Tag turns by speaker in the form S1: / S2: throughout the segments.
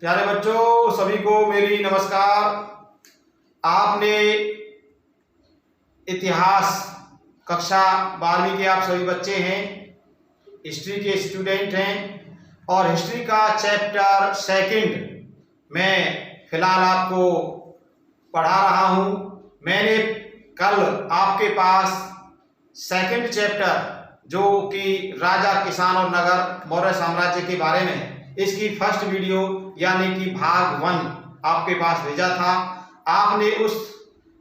S1: प्यारे बच्चों, सभी को मेरी नमस्कार। आपने इतिहास कक्षा 12वीं के आप सभी बच्चे हैं, हिस्ट्री के स्टूडेंट हैं और हिस्ट्री का चैप्टर सेकंड मैं फिलहाल आपको पढ़ा रहा हूं। मैंने कल आपके पास सेकंड चैप्टर जो कि राजा, किसान और नगर मौर्य साम्राज्य के बारे में, इसकी फर्स्ट वीडियो यानी कि भाग 1 आपके पास भेजा था। आपने उस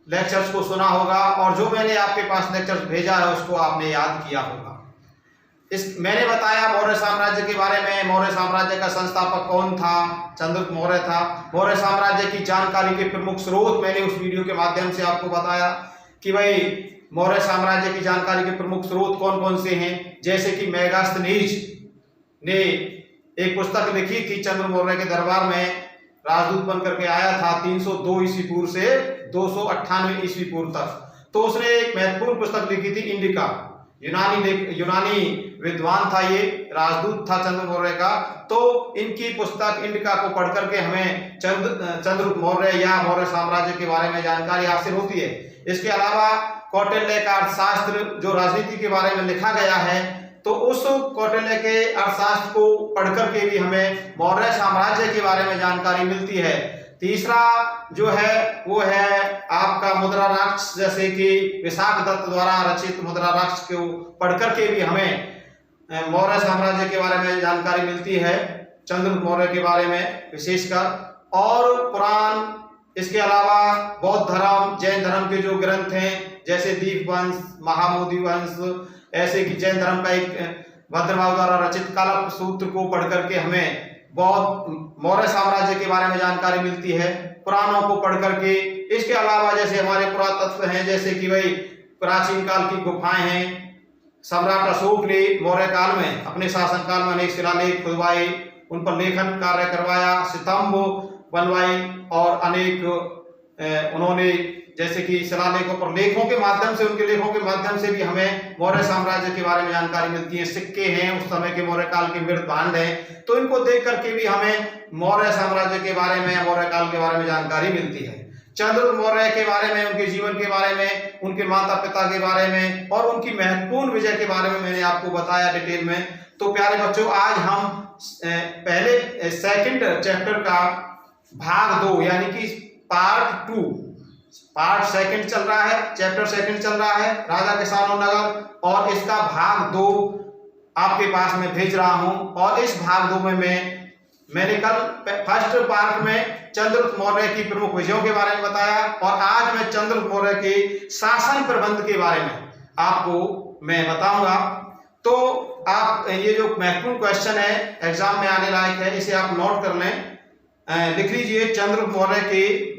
S1: लेक्चर्स को सुना होगा और जो मैंने आपके पास लेक्चर्स भेजा है उसको आपने याद किया होगा। मैंने बताया मौर्य साम्राज्य के बारे में। मौर्य साम्राज्य का संस्थापक कौन था? चंद्रगुप्त मौर्य था। मौर्य साम्राज्य की जानकारी के प्रमुख स्रोत मैंने उस वीडियो के माध्यम से आपको बताया कि भाई मौर्य साम्राज्य की जानकारी के प्रमुख स्रोत कौन कौन से हैं। जैसे कि मेगास्थनीज ने एक पुस्तक लिखी थी, चंद्र मौर्य के दरबार में राजदूत बनकर के आया था 302 ईस्वी पूर्व से 298 ईस्वी पूर्व तक। तो उसने एक महत्वपूर्ण पुस्तक लिखी थी, इंडिका। यूनानी विद्वान था, ये राजदूत था चंद्र मौर्य का। तो इनकी पुस्तक इंडिका को पढ़ करके हमें चंद्रगुप्त मौर्य या मौर्य साम्राज्य के बारे में जानकारी हासिल होती है। इसके अलावा कौटिल्य का अर्थशास्त्र जो राजनीति के बारे में लिखा गया है, तो उस कौटिल्य के अर्थशास्त्र को पढ़कर के भी हमें मौर्य साम्राज्य के बारे में जानकारी मिलती है। तीसरा जो है वो है आपका मुद्रा राक्षस, जैसे कि विशाख दत्त द्वारा रचित मुद्रा राक्षस को पढ़कर के भी हमें मौर्य साम्राज्य के बारे में जानकारी मिलती है, चंद्रगुप्त मौर्य के बारे में विशेषकर। और पुराण, इसके अलावा बौद्ध धर्म, जैन धर्म के जो ग्रंथ हैं जैसे दीपवंश, महामोदी वंश, ऐसे कि जैन धर्म का एक भद्रबाहु द्वारा रचित कल्प सूत्र को पढ़ करके हमें बहुत मौर्य साम्राज्य के बारे में जानकारी मिलती है, पुराणों को पढ़ करके। इसके अलावा जैसे हमारे पुरातत्व हैं, जैसे कि भाई प्राचीन काल की गुफाएं हैं। सम्राट अशोक ने मौर्य काल में अपने शासनकाल में अनेक शिलालेख खुदवाए, उन पर लेखन कार्य करवाया, स्तंभ बनवाई और अनेक उन्होंने जैसे कि शिलालेखों पर लेखों के माध्यम से, उनके लेखों के माध्यम से भी हमें मौर्य साम्राज्य के बारे में जानकारी मिलती है। सिक्के हैं, उस समय के मौर्य काल के मृत भांड हैं, तो इनको देख करके भी हमें मौर्य साम्राज्य के बारे में, मौर्य काल के बारे में जानकारी मिलती है। चंद्रगुप्त मौर्य के बारे में, उनके जीवन के बारे में, उनके माता पिता के बारे में और उनकी महत्वपूर्ण विजय के बारे में मैंने आपको बताया डिटेल में। तो प्यारे बच्चों, आज हम पहले सेकंड चैप्टर का भाग 2 यानी कि पार्ट 2, पार्ट सेकंड चल रहा है, चैप्टर सेकंड चल रहा है, राजा, किसान और नगर, और इसका भाग 2 आपके पास में भेज रहा हूं। और इस भाग 2 में मैंने कल फर्स्ट पार्ट में चंद्रगुप्त मौर्य की प्रमुख विजयों के बारे में बताया और आज मैं चंद्रगुप्त मौर्य के शासन प्रबंध के बारे में आपको मैं बताऊंगा। तो आप ये जो महत्वपूर्ण क्वेश्चन है, एग्जाम में आने लायक है, इसे आप नोट कर लें, लिख लीजिए। चंद्रगुप्त मौर्य के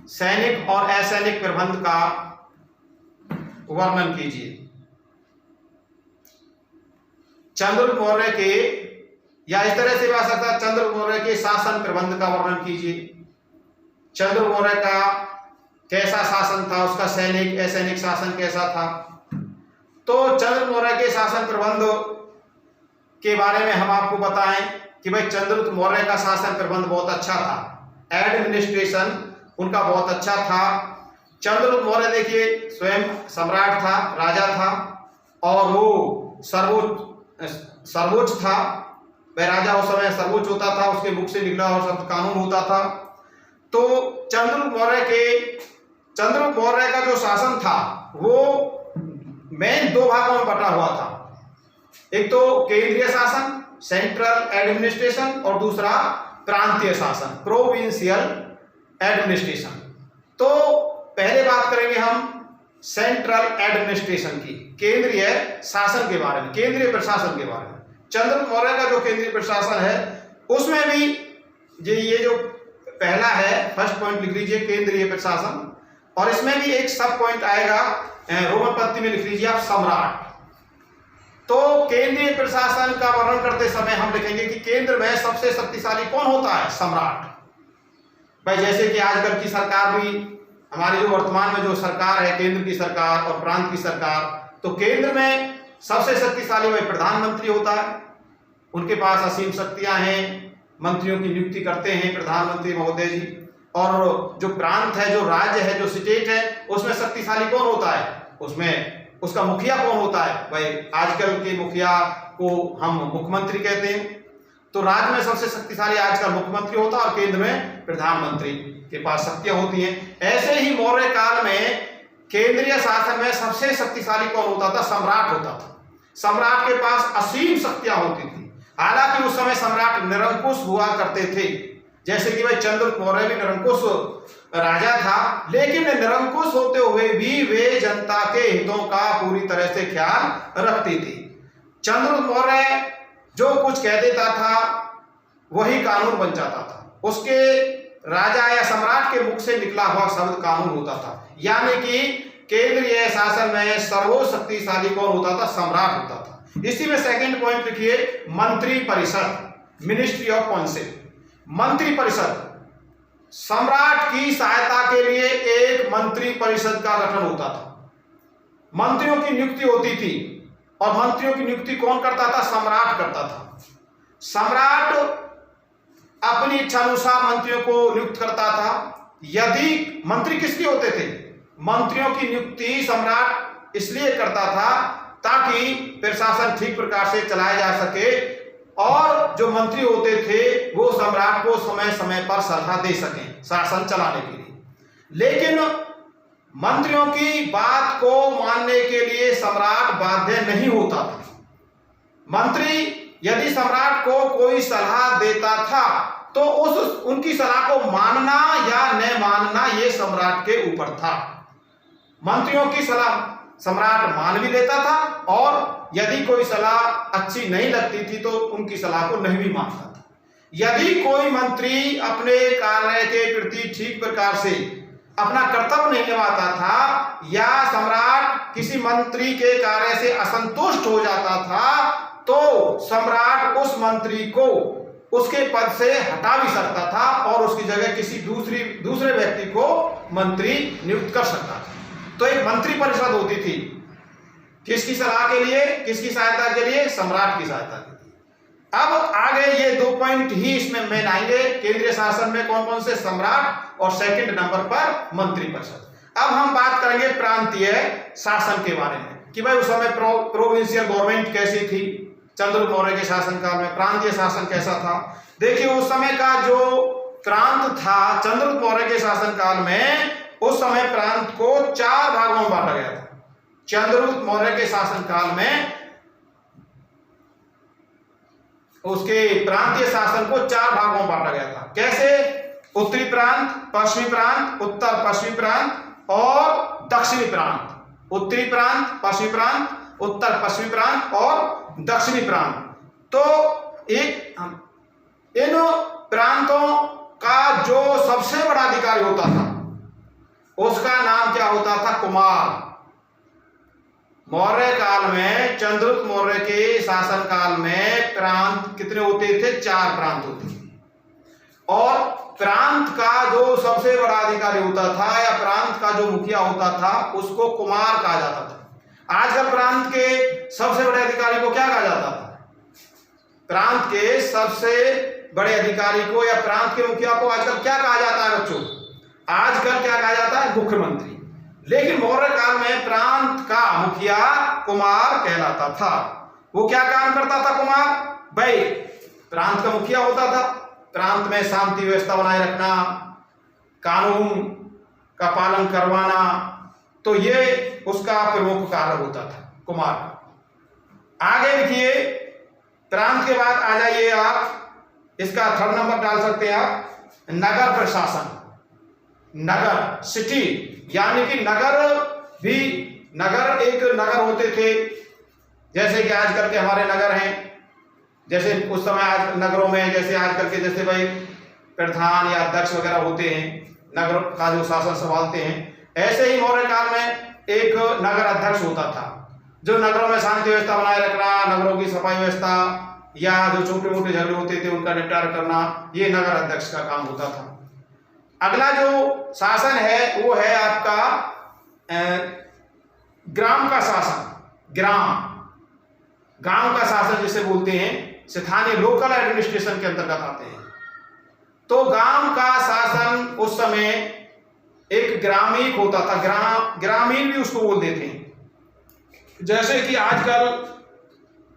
S1: सैनिक और असैनिक प्रबंध का वर्णन कीजिए। चंद्रगुप्त मौर्य के, या इस तरह से भी आ सकता है, चंद्रगुप्त मौर्य के शासन प्रबंध का वर्णन कीजिए। चंद्रगुप्त मौर्य का कैसा शासन था, उसका सैनिक असैनिक शासन कैसा था। तो चंद्रगुप्त मौर्य के शासन प्रबंध के बारे में हम आपको बताएं कि भाई चंद्रगुप्त मौर्य का शासन प्रबंध बहुत अच्छा था, एडमिनिस्ट्रेशन उनका बहुत अच्छा था। चंद्रगुप्त मौर्य देखिए स्वयं सम्राट था, राजा था और वो सर्वोच्च था। वह राजा उस समय सर्वोच्च होता था, उसके मुख से निकला और सब कानून होता था। तो चंद्रगुप्त मौर्य का जो शासन था वो मेन 2 भागों में बटा हुआ था। एक तो केंद्रीय शासन, सेंट्रल एडमिनिस्ट्रेशन, और दूसरा प्रांतीय शासन, प्रोविंशियल एडमिनिस्ट्रेशन। तो पहले बात करेंगे हम सेंट्रल एडमिनिस्ट्रेशन की, केंद्रीय शासन के बारे में, केंद्रीय प्रशासन के बारे में। चंद्रगुप्त मौर्य का जो केंद्रीय प्रशासन है उसमें भी ये जो पहला है, फर्स्ट पॉइंट लिख लीजिए, केंद्रीय प्रशासन, और इसमें भी एक सब पॉइंट आएगा, रोमन पत्ती में लिख लीजिए आप, सम्राट। तो केंद्रीय प्रशासन का वर्णन करते समय हम लिखेंगे कि केंद्र में सबसे शक्तिशाली कौन होता है? सम्राट। भाई जैसे कि आजकल की सरकार भी, हमारी जो वर्तमान में जो सरकार है, केंद्र की सरकार और प्रांत की सरकार, तो केंद्र में सबसे शक्तिशाली वही प्रधानमंत्री होता है, उनके पास असीम शक्तियां हैं, मंत्रियों की नियुक्ति करते हैं प्रधानमंत्री महोदय जी। और जो प्रांत है, जो राज्य है, जो स्टेट है, उसमें शक्तिशाली कौन होता है, उसमें उसका मुखिया कौन होता है, भाई आजकल के मुखिया को हम मुख्यमंत्री कहते हैं। तो राज्य में सबसे शक्तिशाली आजकल मुख्यमंत्री होता है और केंद्र में प्रधानमंत्री के पास शक्तियां होती हैं। ऐसे ही मौर्य काल में केंद्रीय शासन में सबसे शक्तिशाली कौन होता था, सम्राट होता था। सम्राट के पास असीम शक्तियां होती थी। हालांकि उस समय सम्राट निरंकुश हुआ करते थे, जैसे कि भाई चंद्रगुप्त मौर्य भी निरंकुश राजा था, लेकिन निरंकुश होते हुए भी वे जनता के हितों का पूरी तरह से ख्याल रखते थे। चंद्रगुप्त मौर्य जो कुछ कह देता था वही कानून बन जाता था, उसके राजा या सम्राट के मुख से निकला हुआ शब्द कानून होता था। यानी कि केंद्रीय शासन में सर्वोच्च शक्तिशाली कौन होता था, सम्राट होता था। इसी में सेकंड पॉइंट लिखिए, मंत्री परिषद, मिनिस्ट्री ऑफ काउंसिल। मंत्री परिषद, सम्राट की सहायता के लिए एक मंत्री परिषद का गठन होता था। मंत्रियों की नियुक्ति होती थी और मंत्रियों की नियुक्ति कौन करता था, सम्राट करता था। सम्राट अपनी इच्छा अनुसार मंत्रियों को नियुक्त करता था। यदि मंत्री किसके होते थे, मंत्रियों की नियुक्ति सम्राट इसलिए करता था ताकि प्रशासन ठीक प्रकार से चलाया जा सके और जो मंत्री होते थे वो सम्राट को समय समय पर सलाह दे सकें शासन चलाने के लिए। लेकिन मंत्रियों की बात को मानने के लिए सम्राट बाध्य नहीं होता था। मंत्री यदि सम्राट को कोई सलाह देता था तो उनकी सलाह को मानना या न मानना ये सम्राट के ऊपर था। मंत्रियों की सलाह सम्राट मान भी लेता था और यदि कोई सलाह अच्छी नहीं लगती थी तो उनकी सलाह को नहीं भी मानता था। यदि कोई मंत्री अपने कार्य के प्रति ठीक प्रकार से अपना कर्तव्य नहीं निभाता था या सम्राट किसी मंत्री के कार्य से असंतुष्ट हो जाता था तो सम्राट उस मंत्री को उसके पद से हटा भी सकता था और उसकी जगह किसी दूसरे व्यक्ति को मंत्री नियुक्त कर सकता था। तो एक मंत्री परिषद होती थी, किसकी सलाह के लिए, किसकी सहायता के लिए, सम्राट की सहायता के लिए। अब आगे ये 2 पॉइंट ही इसमें मेन आएंगे, केंद्रीय शासन में कौन कौन से, सम्राट, और सेकंड नंबर पर मंत्री परिषद। अब हम बात करेंगे प्रांतीय शासन के बारे में कि भाई उस समय प्रोविंशियल गवर्नमेंट कैसी थी। चंद्रगुप्त मौर्य के शासनकाल में प्रांतीय शासन कैसा था। देखिए उस समय का जो प्रांत था चंद्रगुप्त मौर्य के शासनकाल में, उस समय प्रांत को 4 भागों में बांटा गया था। चंद्रगुप्त मौर्य के शासनकाल में उसके प्रांतीय शासन को 4 भागों में बांटा गया था। कैसे, उत्तरी प्रांत, पश्चिमी प्रांत, उत्तर पश्चिमी प्रांत और दक्षिणी प्रांत। उत्तरी प्रांत, पश्चिमी प्रांत, उत्तर पश्चिमी प्रांत और दक्षिणी प्रांत। तो इन प्रांतों का जो सबसे बड़ा अधिकारी होता था उसका नाम क्या होता था, कुमार। मौर्य काल में, चंद्रगुप्त मौर्य के शासन काल में प्रांत कितने होते थे, 4 प्रांत होते थे। और प्रांत का जो सबसे बड़ा अधिकारी होता था या प्रांत का जो मुखिया होता था उसको कुमार कहा जाता था। आजकल प्रांत के सबसे बड़े अधिकारी को क्या कहा जाता था, प्रांत के सबसे बड़े अधिकारी को या प्रांत के मुखिया को आजकल क्या कहा जाता है बच्चों, आजकल क्या कहा जाता है, मुख्यमंत्री। लेकिन मौर्य काल में प्रांत का मुखिया कुमार कहलाता था। वो क्या काम करता था कुमार, भाई प्रांत का मुखिया होता था, प्रांत में शांति व्यवस्था बनाए रखना, कानून का पालन करवाना, तो ये उसका प्रमुख कार्य होता था कुमार का। आगे लिखिए, प्रांत के बाद आ जाइए आप, इसका 3rd नंबर डाल सकते हैं आप, नगर प्रशासन। नगर, सिटी, यानी कि नगर भी, नगर एक नगर होते थे जैसे कि आजकल के हमारे नगर हैं। जैसे उस समय आज नगरों में जैसे आजकल के जैसे भाई प्रधान या अध्यक्ष वगैरह होते हैं, नगर का जो शासन संभालते हैं, ऐसे ही मौर्य काल में एक नगर अध्यक्ष होता था जो नगरों में शांति व्यवस्था बनाए रखना, नगरों की सफाई व्यवस्था या जो छोटे मोटे झगड़े होते थे उनका निपटारा करना, ये नगर अध्यक्ष का काम होता था। अगला जो शासन है वो है आपका ग्राम का शासन। ग्राम गांव का शासन जिसे बोलते हैं, स्थानीय लोकल एडमिनिस्ट्रेशन के अंतर्गत आते हैं। तो गांव का शासन उस समय एक ग्रामीण होता था, ग्रामीण भी उसको बोल देते हैं। जैसे कि आजकल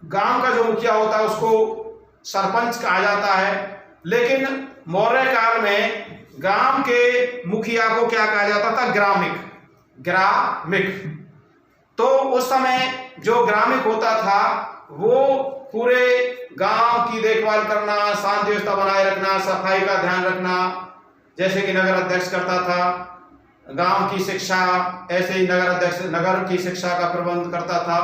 S1: गांव का जो मुखिया होता है उसको सरपंच कहा जाता है, लेकिन मौर्य काल में गांव के मुखिया को क्या कहा जाता था? ग्रामिक। तो उस समय जो ग्रामिक होता था वो पूरे गांव की देखभाल करना, शांति व्यवस्था बनाए रखना, सफाई का ध्यान रखना, जैसे कि नगर अध्यक्ष करता था, गांव की शिक्षा, ऐसे ही नगर अध्यक्ष नगर की शिक्षा का प्रबंध करता था।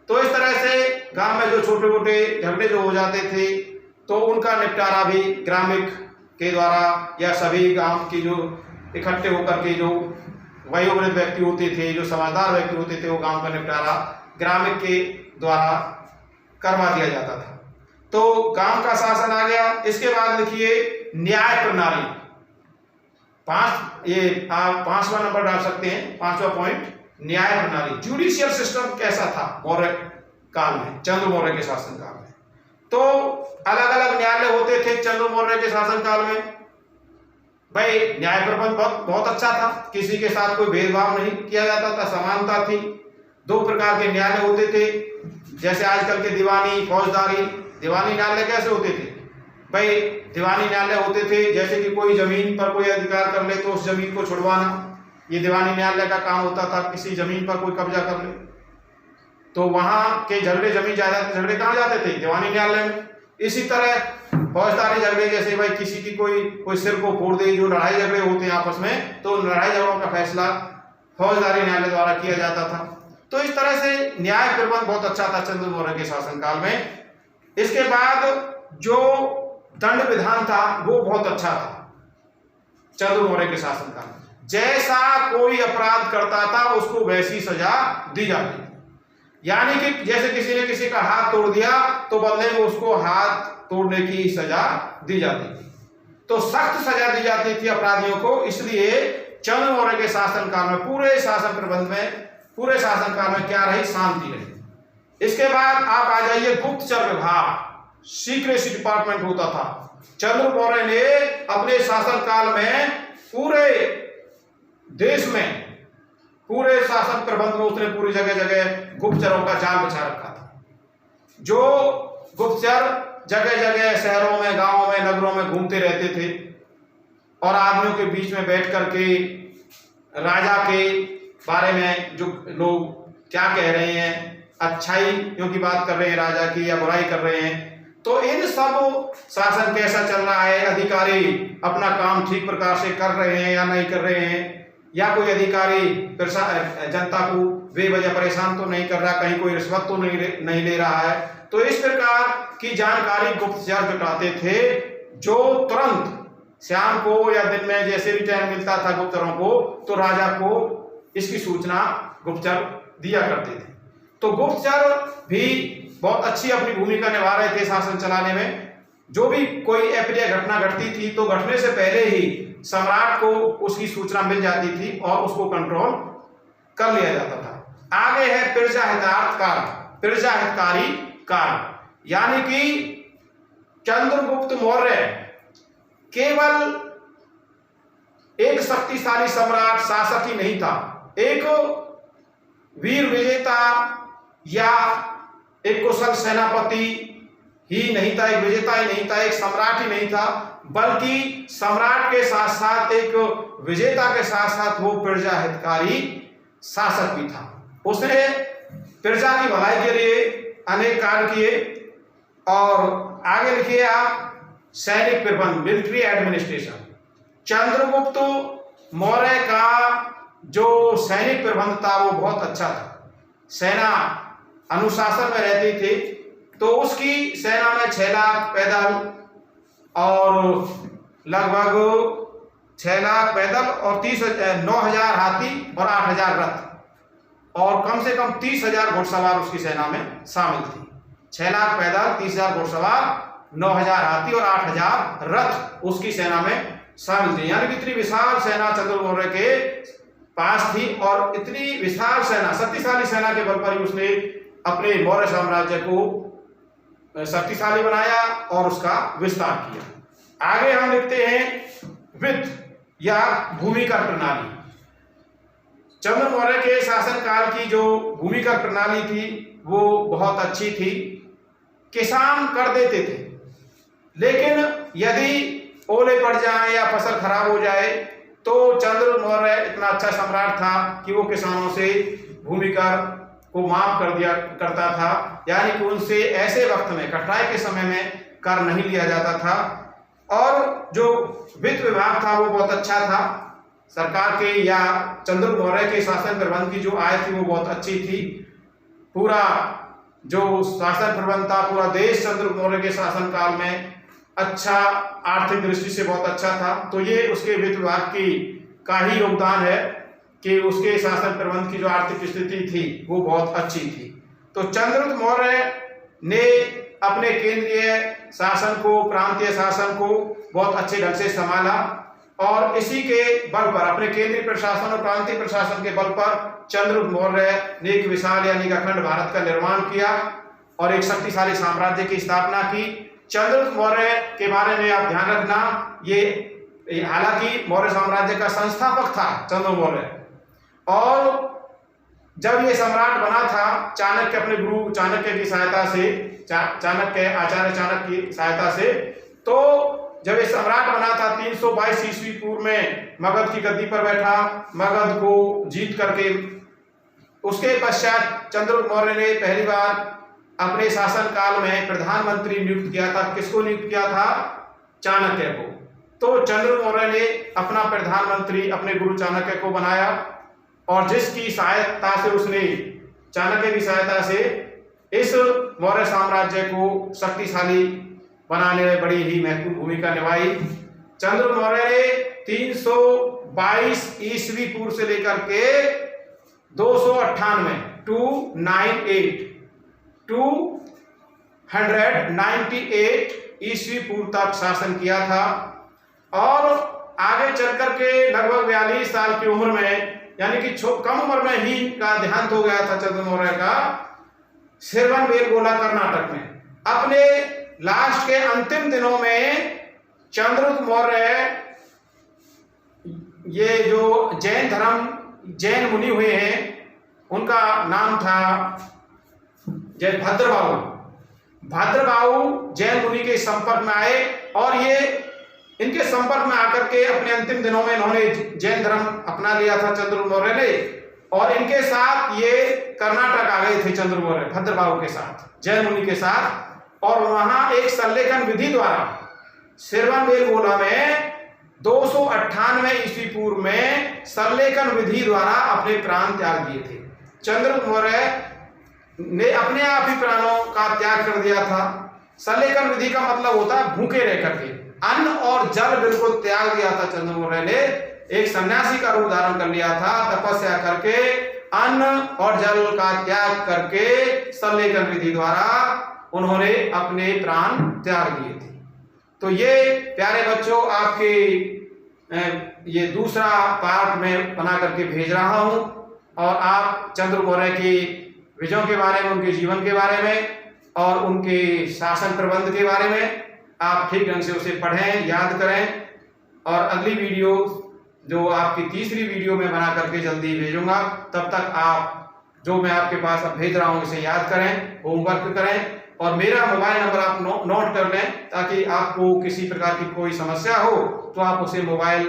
S1: तो इस तरह से गांव में जो छोटे मोटे झगड़े जो हो जाते थे तो उनका निपटारा भी ग्रामिक के द्वारा, या सभी गांव की जो इकट्ठे होकर के जो वयोवृद्ध व्यक्ति होते थे, जो समझदार व्यक्ति होते थे, वो गांव का निपटारा ग्रामिक के द्वारा करवा दिया जाता था। तो गांव का शासन आ गया। इसके बाद लिखिए न्याय प्रणाली। आप 5वां नंबर डाल सकते हैं, 5वां पॉइंट, न्याय प्रणाली। जुडिशियल सिस्टम कैसा था मौर्य काल में, चंद्र मौर्य के शासन काल में? तो अलग अलग न्यायालय होते थे चंद्र मौर्य के शासन काल में। भाई न्याय प्रबंध बहुत अच्छा था, किसी के साथ कोई भेदभाव नहीं किया जाता था, समानता थी। 2 प्रकार के न्यायालय होते थे, जैसे आजकल के दीवानी, फौजदारी। दीवानी न्यायालय कैसे होते थे? भाई दीवानी न्यायालय होते थे जैसे कि कोई जमीन पर कोई अधिकार कर ले तो उस जमीन को छुड़वाना, ये दीवानी न्यायालय का काम होता था। किसी जमीन पर कोई कब्जा कर ले तो वहां के झगड़े, जमीन जायदाद के झगड़े कहाँ जाते थे? दीवानी न्यायालय में। इसी तरह फौजदारी झगड़े, जैसे भाई किसी की कोई सिर को फोड़ दे, जो लड़ाई झगड़े होते हैं आपस में, तो लड़ाई झगड़ों का फैसला फौजदारी न्यायालय द्वारा किया जाता था। तो इस तरह से न्याय प्रबंध बहुत अच्छा था चंद्र मौर्य के शासनकाल में। इसके बाद जो दंड विधान था वो बहुत अच्छा था चंद्र मौर्य के शासनकाल में। जैसा कोई अपराध करता था उसको वैसी सजा दी जाती थी। यानी कि जैसे किसी ने किसी का हाथ तोड़ दिया तो बदले में उसको हाथ तोड़ने की सजा दी जाती थी। तो सख्त सजा दी जाती थी अपराधियों को। इसलिए चंद्र मौर्य के शासनकाल में पूरे शासनकाल में क्या रही? शांति रही। इसके बाद आप आ जाइए गुप्तचर विभाग, सीक्रेसी डिपार्टमेंट होता था। चंद्र मौर्य ने अपने शासनकाल में पूरे देश में, पूरे शासन प्रबंध में उसने पूरी जगह जगह गुप्तचरों का जाल बिछा रखा था। जो गुप्तचर जगह जगह शहरों में, गांवों में, नगरों में घूमते रहते थे और आदमियों के बीच में बैठ करके राजा के बारे में जो लोग क्या कह रहे हैं, अच्छाइयों की बात कर रहे हैं राजा की या बुराई कर रहे हैं, तो इन सब शासन कैसा चल रहा है, अधिकारी अपना काम ठीक प्रकार से कर रहे हैं या नहीं कर रहे हैं, या कोई अधिकारी जनता को बेवजह परेशान तो नहीं कर रहा, कहीं कोई रिश्वत तो नहीं ले रहा है। तो इस प्रकार की जानकारी गुप्तचर जुटाते थे, जो तुरंत शाम को या दिन में जैसे भी टाइम मिलता था गुप्तचरों को, तो राजा को इसकी सूचना गुप्तचर दिया करते थे। तो गुप्तचर भी बहुत अच्छी अपनी भूमिका निभा रहे थे शासन चलाने में। जो भी कोई अप्रिय घटना घटती थी तो घटने से पहले ही सम्राट को उसकी सूचना मिल जाती थी और उसको कंट्रोल कर लिया जाता था। आगे है प्रजा हितकारी कार्य, यानी कि चंद्रगुप्त मौर्य केवल एक शक्तिशाली सम्राट शासक ही नहीं था, एक वीर विजेता या एक कुशल सेनापति ही नहीं था, एक विजेता ही नहीं था, एक सम्राट ही नहीं था, बल्कि सम्राट के साथ साथ एक विजेता के साथ साथ वो प्रजा हितकारी शासक भी था। उसने प्रजा की भलाई के लिए अनेक कार्य किए। और आगे लिखिए आप, सैनिक प्रबंध, मिलिट्री एडमिनिस्ट्रेशन। चंद्रगुप्त मौर्य का जो सैनिक प्रबंध था वो बहुत अच्छा था। सेना अनुशासन में रहती थी, तो उसकी सेना में 6 लाख पैदल और लगभग 6 लाख पैदल और 9,000 हाथी और 8,000 रथ और कम से कम 30,000 घुड़सवार उसकी सेना में शामिल थी। 6 लाख पैदल, 30,000 घुड़सवार, 9,000 हाथी और 8,000 रथ उसकी सेना में शामिल थे। यानी कि इतनी विशाल सेना चंद्र मौर्य के पास थी और इतनी विशाल सेना, शक्तिशाली सेना के बल पर ही उसने अपने मौर्य साम्राज्य को शक्तिशाली बनाया और उसका विस्तार किया। आगे हम लिखते हैं वित्त या भूमिकर प्रणाली। चंद्र मौर्य के शासनकाल की जो भूमिकर प्रणाली थी वो बहुत अच्छी थी। किसान कर देते थे, लेकिन यदि ओले पड़ जाए या फसल खराब हो जाए तो चंद्र मौर्य इतना अच्छा सम्राट था कि वो किसानों से भूमिकर को माफ कर दिया करता था, यानी कि उनसे ऐसे वक्त में, कठिनाई के समय में कर नहीं लिया जाता था। और जो वित्त विभाग था वो बहुत अच्छा था सरकार के, या चंद्र मौर्य के शासन प्रबंध की जो आय थी वो बहुत अच्छी थी। पूरा जो शासन प्रबंध था, पूरा देश चंद्र मौर्य के शासन काल में अच्छा, आर्थिक दृष्टि से बहुत अच्छा था। तो ये उसके वित्त विभाग का ही योगदान है कि उसके शासन प्रबंध की जो आर्थिक स्थिति थी वो बहुत अच्छी थी। तो चंद्रगुप्त मौर्य ने अपने केंद्रीय शासन को, प्रांतीय शासन को बहुत अच्छे ढंग से संभाला और इसी के बल पर, अपने केंद्रीय प्रशासन और प्रांतीय प्रशासन के बल पर चंद्रगुप्त मौर्य ने एक विशाल यानी अखंड भारत का निर्माण किया और एक शक्तिशाली साम्राज्य की स्थापना की। चंद्रगुप्त मौर्य के बारे में आप ध्यान रखना, ये हालांकि मौर्य साम्राज्य का संस्थापक था चंद्र मौर्य, और जब ये सम्राट बना था चाणक्य, अपने गुरु चाणक्य की सहायता से, चाणक्य, आचार्य चाणक्य की सहायता से, तो जब ये सम्राट बना था 322 ईस्वी पूर्व में मगध की गद्दी पर बैठा, मगध को जीत करके। उसके पश्चात चंद्रगुप्त मौर्य ने पहली बार अपने शासन काल में प्रधानमंत्री नियुक्त किया था। किसको नियुक्त किया था? चाणक्य को। तो चंद्रगुप्त मौर्य ने अपना प्रधानमंत्री अपने गुरु चाणक्य को बनाया और जिसकी सहायता से उसने, चाणक्य की सहायता से, इस मौर्य साम्राज्य को शक्तिशाली बनाने में बड़ी ही महत्वपूर्ण भूमिका निभाई। चंद्रगुप्त मौर्य ने 322 ईस्वी पूर्व से लेकर के 298 298 ईस्वी पूर्व तक शासन किया था और आगे चलकर के लगभग 42 साल की उम्र में, यानी कि कम उम्र में ही का देहांत हो गया था चंद्र मौर्य का, श्रवणबेलगोला कर्नाटक में। अपने लास्ट के अंतिम दिनों में चंद्रगुप्त मौर्य, ये जो जैन मुनि हुए हैं उनका नाम था भद्रबाहु जैन मुनि के संपर्क में आए और ये इनके संपर्क में आकर के अपने अंतिम दिनों में इन्होंने जैन धर्म अपना लिया था चंद्रगुप्त मौर्य ने, और इनके साथ ये कर्नाटक आ गए थे चंद्रगुप्त मौर्य भद्रबाहु के साथ, जैन मुनि के साथ, और वहां एक संलेखन विधि द्वारा श्रवणबेलगोला में 298 ईस्वी पूर्व में संलेखन विधि द्वारा अपने प्राण त्याग दिए थे। चंद्रगुप्त मौर्य ने अपने आप ही प्राणों का त्याग कर दिया था। संलेखन विधि का मतलब होता है भूखे रह करके, अन्न और जल बिल्कुल त्याग दिया था। चंद्रगुप्त मौर्य ने एक सन्यासी का रूप धारण कर लिया था, तपस्या करके अन्न और जल का त्याग करके संलेखन विधि द्वारा उन्होंने अपने प्राण त्याग दिए थे। तो ये प्यारे बच्चों, आपके ये दूसरा पार्ट में बना करके भेज रहा हूं और आप चंद्र मौर्य की विजयों के बारे में, उनके जीवन के बारे में और उनके शासन प्रबंध के बारे में आप ठीक ढंग से उसे पढ़ें, याद करें। और अगली वीडियो जो आपकी तीसरी वीडियो में बना करके जल्दी भेजूंगा, तब तक आप जो मैं आपके पास अब भेज रहा हूं इसे याद करें, होमवर्क करें और मेरा मोबाइल नंबर आप नोट कर लें, ताकि आपको किसी प्रकार की कोई समस्या हो तो आप उसे मोबाइल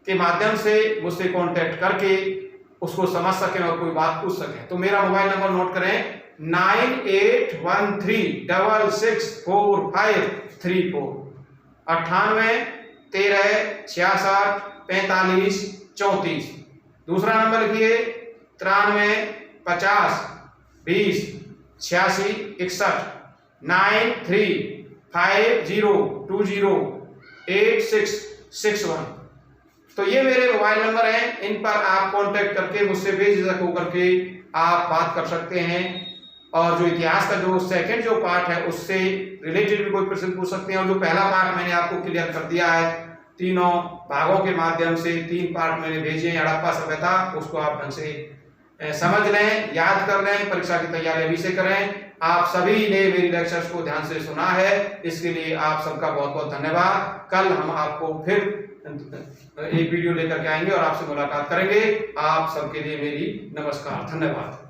S1: के माध्यम से मुझसे कांटेक्ट करके उसको समझ सकें और कोई बात पूछ सकें। तो मेरा मोबाइल नंबर नोट करें 9813664534 9813664534। दूसरा नंबर लिखिए 9350208661 9350208661। तो ये मेरे मोबाइल नंबर हैं, इन पर आप कांटेक्ट करके मुझसे बेझिझक होकर के आप बात कर सकते हैं और जो इतिहास का जो सेकंड जो पार्ट है उससे रिलेटेड भी कोई प्रश्न पूछ सकते हैं। और जो पहला पार्ट मैंने आपको क्लियर कर दिया है, तीनों भागों के माध्यम से 3 पार्ट मैंने भेजे हैं हड़प्पा सभ्यता, उसको आप ढंग से समझ लें, याद कर लें, परीक्षा की तैयारी अभी से करें। आप सभी ने मेरी लेक्चर्स को ध्यान से सुना है, इसके लिए आप सबका बहुत बहुत धन्यवाद। कल हम आपको फिर एक वीडियो लेकर के आएंगे और आपसे मुलाकात करेंगे। आप सबके लिए मेरी नमस्कार, धन्यवाद।